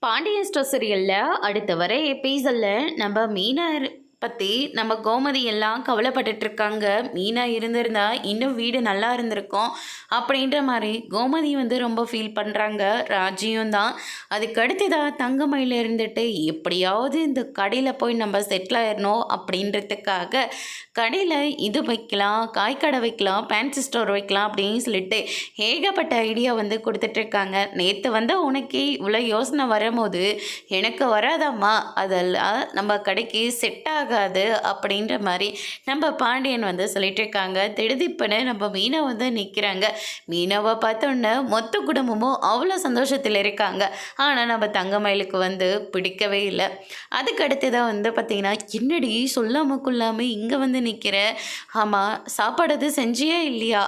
Pandian store சீரியலில் அடுத்த வர எபிசோடில் நம்ம மீனா பற்றி நம்ம கோமதி எல்லாம் கவலைப்பட்டுட்டு இருக்காங்க. மீனா இருந்திருந்தா இன்னும் வீடு நல்லா இருந்திருக்கும் அப்படின்ற மாதிரி கோமதி ரொம்ப ஃபீல் பண்ணுறாங்க. ராஜியும் தான் அதுக்கடுத்துதான் தங்கமயில இருந்துட்டு எப்படியாவது இந்த கடையில் போய் நம்ம செட்டில் ஆயிடணும் அப்படின்றதுக்காக கடையில் இது வைக்கலாம், காய்கடை வைக்கலாம், ஃபேன்சி ஸ்டோர் வைக்கலாம் அப்படின்னு சொல்லிட்டு ஏகப்பட்ட ஐடியா கொடுத்துட்ருக்காங்க. நேற்று உனக்கே இவ்வளோ யோசனை வரும்போது எனக்கு வராதாம்மா, அதெல்லாம் நம்ம கடைக்கு செட் ஆகாது அப்படின்ற மாதிரி நம்ம பாண்டியன் சொல்லிட்டு இருக்காங்க. திடுதிப்புன்னு நம்ம மீனா நிற்கிறாங்க. மீனாவை பார்த்தோன்னே மொத்த குடும்பமும் அவ்வளோ சந்தோஷத்தில் இருக்காங்க. ஆனால் நம்ம தங்கமயிலுக்கு பிடிக்கவே இல்லை. அதுக்கடுத்து தான் பார்த்தீங்கன்னா, என்னடி சொல்லாமல் கொள்ளாமல் இங்கே நிற்கிற, ஆமாம் சாப்பாடு அது செஞ்சியே இல்லையா,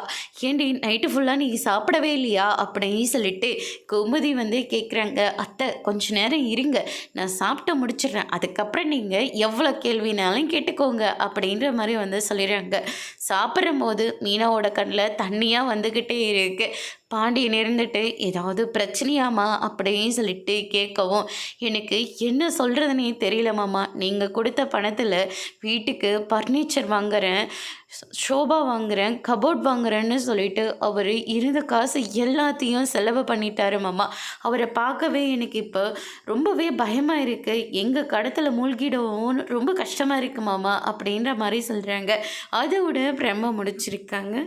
ஏண்டி நைட்டு ஃபுல்லாக நீ சாப்பிடவே இல்லையா அப்படின்னு சொல்லிட்டு குமுதி கேட்குறாங்க. அத்தை கொஞ்ச நேரம் இருங்க, நான் சாப்பிட்டு முடிச்சிடுறேன், அதுக்கப்புறம் நீங்கள் எவ்வளோ கேள்வினாலும் கேட்டுக்கோங்க அப்படின்ற மாதிரி சொல்லிடுறாங்க. சாப்பிட்ற போது மீனாவோட கண்ணில் தண்ணியாக வந்துக்கிட்டே இருக்கு. பாண்டியன் இருந்துட்டு ஏதாவது பிரச்சனையாமா அப்படின்னு சொல்லிட்டு கேட்கவும், எனக்கு என்ன சொல்கிறதுனே தெரியல மாமா, நீங்கள் கொடுத்த பணத்தில் வீட்டுக்கு ஃபர்னிச்சர் வாங்குகிறேன், ஷோபா வாங்குகிறேன், கபோர்ட் வாங்குறேன்னு சொல்லிட்டு அவர் இருந்த காசு எல்லாத்தையும் செலவு பண்ணிட்டாரு மாமா. அவரை பார்க்கவே எனக்கு இப்போ ரொம்பவே பயமாக இருக்குது, எங்கள் கடத்தில் மூழ்கிடவும் ரொம்ப கஷ்டமாக இருக்குது மாமா அப்படின்ற மாதிரி சொல்கிறாங்க. அதோட பிரம்ம முடிச்சிருக்காங்க.